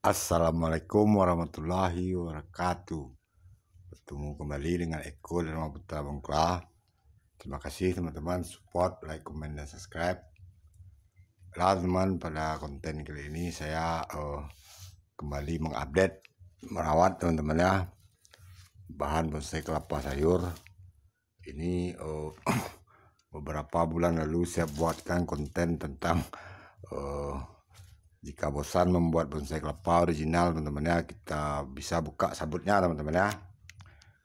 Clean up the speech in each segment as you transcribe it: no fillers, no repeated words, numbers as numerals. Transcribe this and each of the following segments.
Assalamualaikum warahmatullahi wabarakatuh. Bertemu kembali dengan Eko dan Mama Putra Bengkla. Terima kasih teman-teman support, like, komen, dan subscribe. Lah teman, pada konten kali ini saya kembali mengupdate merawat teman-teman ya bahan bonsai kelapa sayur. Ini beberapa bulan lalu saya buatkan konten tentang jika bosan membuat bonsai kelapa original teman-teman ya, kita bisa buka sabutnya teman-teman ya.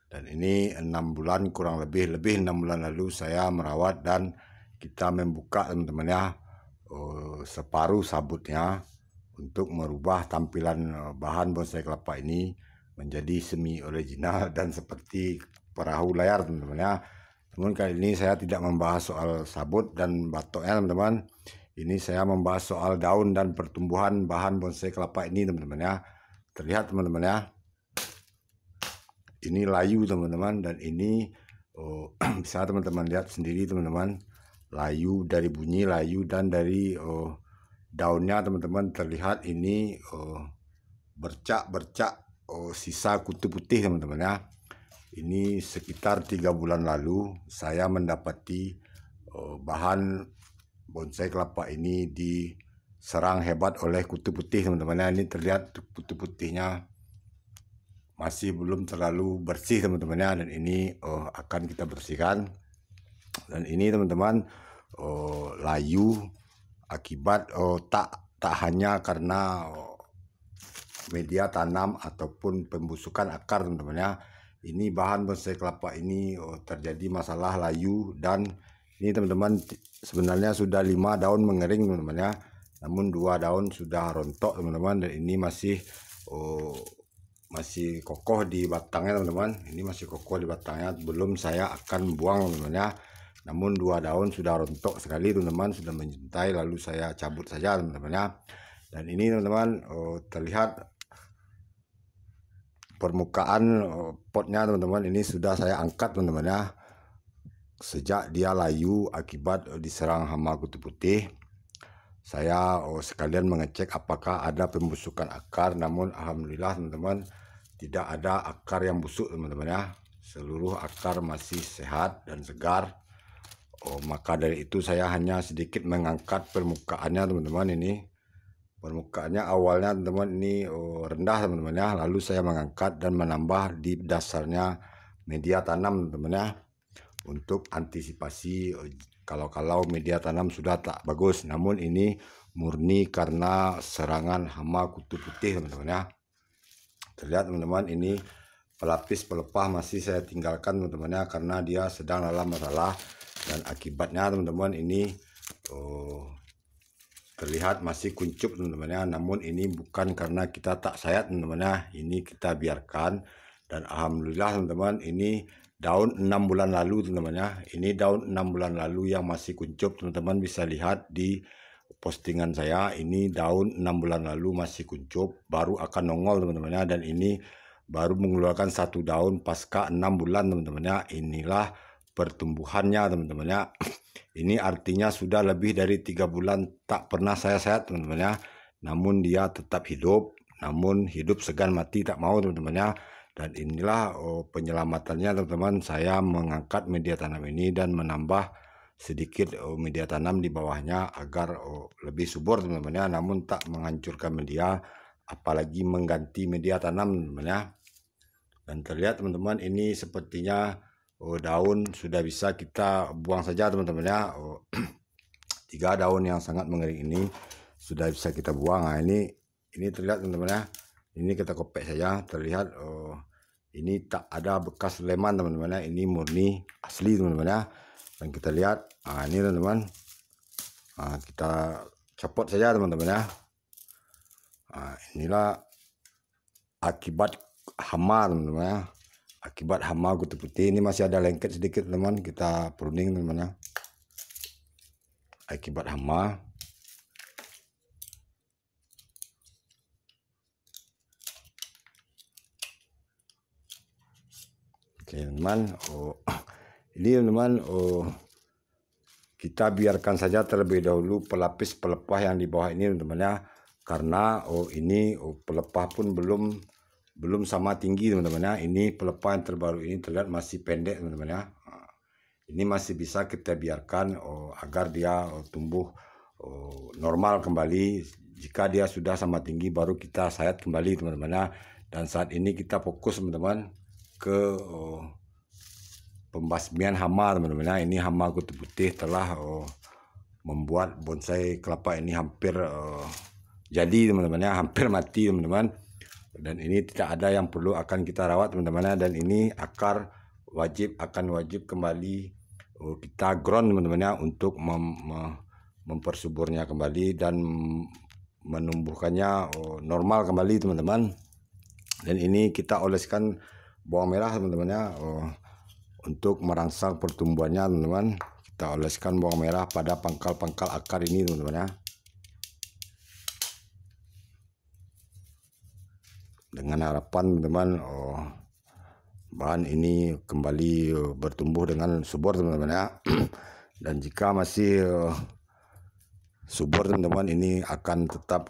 Dan ini 6 bulan kurang lebih 6 bulan lalu saya merawat dan kita membuka teman-teman ya separuh sabutnya untuk merubah tampilan bahan bonsai kelapa ini menjadi semi original dan seperti perahu layar teman-teman ya. Namun kali ini saya tidak membahas soal sabut dan batoknya teman-teman. Ini saya membahas soal daun dan pertumbuhan bahan bonsai kelapa ini teman-teman ya. Terlihat teman-teman ya. Ini layu teman-teman, dan ini bisa teman-teman lihat sendiri teman-teman. Layu dari bunyi layu dan dari daunnya teman-teman terlihat ini bercak-bercak sisa kutu putih teman-teman ya. Ini sekitar 3 bulan lalu saya mendapati bahan bonsai kelapa ini diserang hebat oleh kutu putih teman-teman ya. Ini terlihat kutu putihnya masih belum terlalu bersih teman-teman ya, dan ini akan kita bersihkan. Dan ini teman-teman layu akibat tak hanya karena media tanam ataupun pembusukan akar teman-teman ya. Ini bahan bonsai kelapa ini terjadi masalah layu, dan ini teman-teman sebenarnya sudah 5 daun mengering teman-teman ya, namun 2 daun sudah rontok teman-teman, dan ini masih kokoh di batangnya teman-teman. Ini masih kokoh di batangnya, belum saya akan buang teman-teman ya. Namun 2 daun sudah rontok sekali teman-teman, sudah menjuntai, lalu saya cabut saja teman-teman ya. Dan ini teman-teman terlihat permukaan potnya teman-teman, ini sudah saya angkat teman-teman ya. Sejak dia layu akibat diserang hama kutu putih, saya sekalian mengecek apakah ada pembusukan akar. Namun alhamdulillah teman-teman tidak ada akar yang busuk teman-teman ya. Seluruh akar masih sehat dan segar. Maka dari itu saya hanya sedikit mengangkat permukaannya teman-teman. Ini permukaannya awalnya teman-teman ini rendah teman-teman ya, lalu saya mengangkat dan menambah di dasarnya media tanam teman-teman ya, untuk antisipasi kalau media tanam sudah tak bagus. Namun ini murni karena serangan hama kutu putih teman-teman ya. Terlihat teman-teman, ini pelapis pelepah masih saya tinggalkan teman-teman ya, karena dia sedang dalam masalah, dan akibatnya teman-teman ini terlihat masih kuncup teman-teman ya. Namun ini bukan karena kita tak sayat teman-teman ya, ini kita biarkan. Dan alhamdulillah teman-teman, ini daun 6 bulan lalu teman-teman ya. Ini daun 6 bulan lalu yang masih kuncup, teman-teman bisa lihat di postingan saya. Ini daun 6 bulan lalu masih kuncup, baru akan nongol teman-teman ya. Dan ini baru mengeluarkan 1 daun pasca 6 bulan teman-teman ya. Inilah pertumbuhannya teman-teman ya. Ini artinya sudah lebih dari 3 bulan tak pernah saya sehat teman-teman ya. Namun dia tetap hidup, namun hidup segan mati tak mau teman-teman ya. Dan inilah penyelamatannya teman-teman. Saya mengangkat media tanam ini dan menambah sedikit media tanam di bawahnya agar lebih subur teman-teman ya. Namun tak menghancurkan media, apalagi mengganti media tanam teman-teman ya. Dan terlihat teman-teman, ini sepertinya daun sudah bisa kita buang saja teman-teman ya. 3 daun yang sangat mengering ini sudah bisa kita buang. Nah, ini terlihat teman-teman ya. Ini kita kopek saja, terlihat ini tak ada bekas leman teman-teman ya. Ini murni asli teman-teman ya. Dan kita lihat, ini teman-teman, kita copot saja teman-teman ya. Inilah akibat hama teman-teman ya. Akibat hama kutu putih, ini masih ada lengket sedikit teman, kita pruning teman ya. Akibat hama. Oke teman, ini teman kita biarkan saja terlebih dahulu pelapis pelepah yang di bawah ini teman ya. karena ini pelepah pun belum sama tinggi teman-teman ya. Ini pelepah yang terbaru ini terlihat masih pendek teman-teman ya. Ini masih bisa kita biarkan agar dia tumbuh normal kembali. Jika dia sudah sama tinggi baru kita sayat kembali teman-teman ya. Dan saat ini kita fokus teman-teman ke pembasmian hama teman-teman ya. Ini hama kutu putih telah membuat bonsai kelapa ini hampir jadi teman-teman ya, hampir mati teman-teman. Dan ini tidak ada yang perlu akan kita rawat teman-teman ya. Dan ini akar akan wajib kembali kita ground teman-teman ya, untuk mempersuburnya kembali dan menumbuhkannya normal kembali teman-teman. Dan ini kita oleskan bawang merah teman-teman ya, untuk merangsang pertumbuhannya teman-teman. Kita oleskan bawang merah pada pangkal-pangkal akar ini teman-teman ya, dengan harapan teman-teman bahan ini kembali bertumbuh dengan subur teman-teman ya. Dan jika masih subur teman-teman, ini akan tetap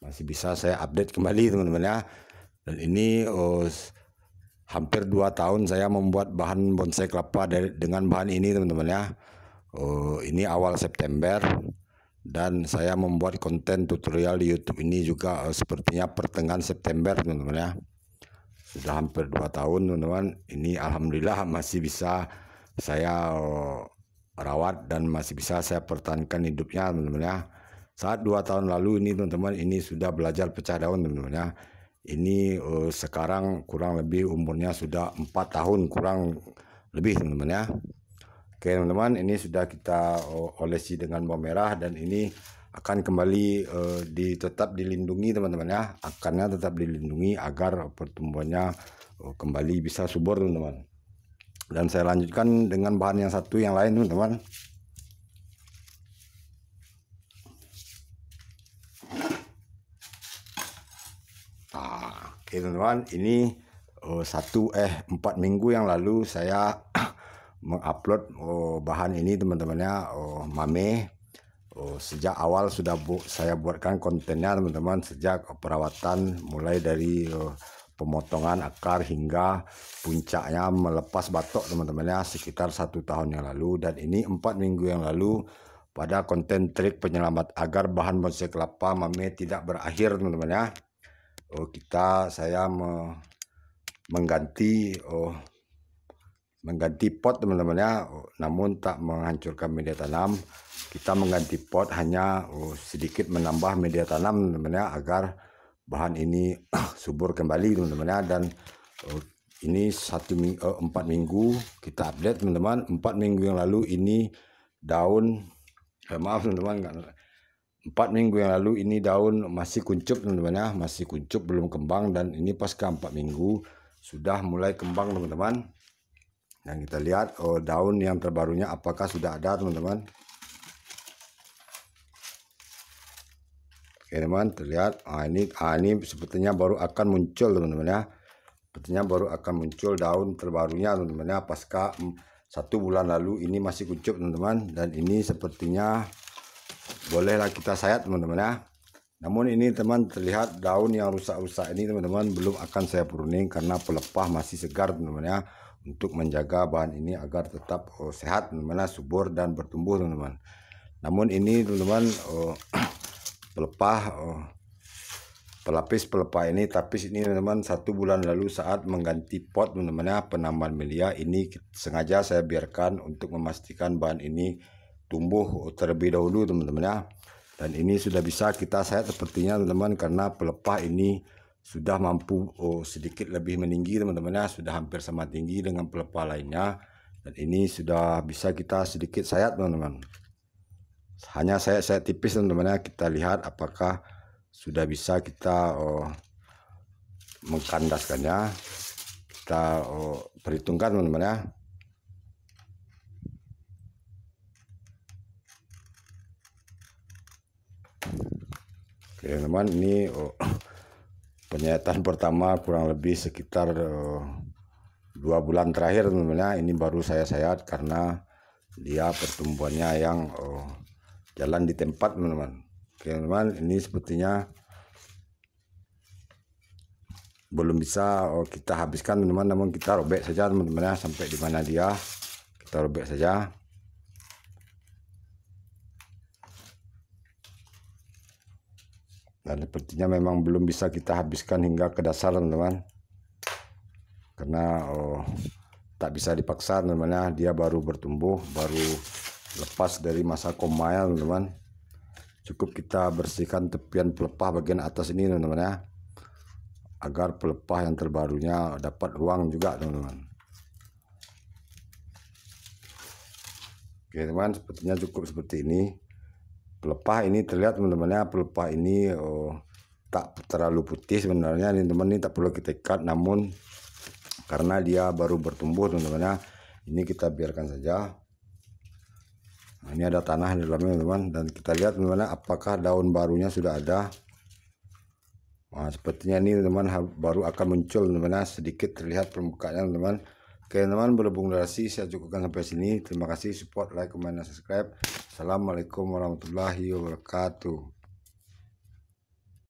masih bisa saya update kembali teman-teman ya. Dan ini hampir 2 tahun saya membuat bahan bonsai kelapa dengan bahan ini teman-teman ya. Ini awal September. Dan saya membuat konten tutorial di YouTube ini juga sepertinya pertengahan September teman-teman ya. Sudah hampir 2 tahun teman-teman. Ini alhamdulillah masih bisa saya rawat dan masih bisa saya pertahankan hidupnya teman-teman ya. Saat 2 tahun lalu ini teman-teman, ini sudah belajar pecah daun teman-teman ya. Ini sekarang kurang lebih umurnya sudah 4 tahun kurang lebih teman-teman ya. Oke teman-teman, ini sudah kita olesi dengan bawang merah dan ini akan kembali tetap dilindungi teman-teman ya. Akarnya tetap dilindungi agar pertumbuhannya kembali bisa subur teman-teman. Dan saya lanjutkan dengan bahan yang satu yang lain teman-teman. Oke teman-teman, ini 4 minggu yang lalu saya mengupload bahan ini teman-teman ya, mame. Sejak awal sudah saya buatkan kontennya teman-teman, sejak perawatan mulai dari pemotongan akar hingga puncaknya melepas batok teman-teman ya, sekitar 1 tahun yang lalu. Dan ini 4 minggu yang lalu pada konten trik penyelamat agar bahan bonsai kelapa mame tidak berakhir teman-teman ya. Saya mengganti pot teman-teman ya, namun tak menghancurkan media tanam. Kita mengganti pot hanya sedikit menambah media tanam teman-teman ya, agar bahan ini subur kembali teman-teman ya. Dan ini 4 minggu kita update teman-teman. 4 minggu yang lalu ini daun maaf teman-teman, 4 minggu yang lalu ini daun masih kuncup teman-teman ya, masih kuncup belum kembang. Dan ini pasca 4 minggu sudah mulai kembang teman-teman. Dan kita lihat daun yang terbarunya apakah sudah ada teman-teman. Oke teman, terlihat ini sepertinya baru akan muncul teman-teman ya. Sepertinya baru akan muncul daun terbarunya teman-teman ya, pasca 1 bulan lalu ini masih kuncup teman-teman. Dan ini sepertinya bolehlah kita sayat teman-teman ya. Namun ini teman, terlihat daun yang rusak-rusak ini teman-teman belum akan saya pruning karena pelepah masih segar teman-teman ya, untuk menjaga bahan ini agar tetap sehat teman-teman, subur dan bertumbuh teman-teman. Namun ini teman-teman pelapis pelepah ini, tapis ini teman-teman 1 bulan lalu saat mengganti pot teman-teman ya, penambahan media ini sengaja saya biarkan untuk memastikan bahan ini tumbuh terlebih dahulu teman-teman ya. Dan ini sudah bisa kita sayat sepertinya teman-teman, karena pelepah ini sudah mampu sedikit lebih meninggi teman-teman ya, sudah hampir sama tinggi dengan pelepah lainnya. Dan ini sudah bisa kita sedikit sayat teman-teman, hanya saya tipis teman-teman ya. Kita lihat apakah sudah bisa kita mengkandaskannya. Kita perhitungkan teman-teman ya. Oke teman-teman, ini penyayatan pertama kurang lebih sekitar 2 bulan terakhir teman-teman ya. Ini baru saya sayat karena dia pertumbuhannya yang jalan di tempat teman-teman. Oke Oke teman-teman, ini sepertinya belum bisa kita habiskan teman-teman, namun kita robek saja teman-teman ya, sampai di mana dia kita robek saja. Dan sepertinya memang belum bisa kita habiskan hingga ke dasar teman-teman, karena tak bisa dipaksa teman-teman ya, dia baru bertumbuh, baru lepas dari masa koma ya teman-teman. Cukup kita bersihkan tepian pelepah bagian atas ini teman-teman ya, agar pelepah yang terbarunya dapat ruang juga teman-teman. Oke teman, sepertinya cukup seperti ini. Pelepah ini terlihat teman-teman ya, pelepah ini tak terlalu putih sebenarnya ini teman, ini tak perlu kita ikat, namun karena dia baru bertumbuh teman-teman ya, ini kita biarkan saja. Nah, ini ada tanah di dalamnya teman-teman, dan kita lihat teman-teman apakah daun barunya sudah ada. Nah, sepertinya ini teman baru akan muncul teman-teman, sedikit terlihat permukaannya teman-teman. Oke teman, berhubung durasi saya cukupkan sampai sini. Terima kasih, support, like, comment, dan subscribe. Assalamualaikum warahmatullahi wabarakatuh.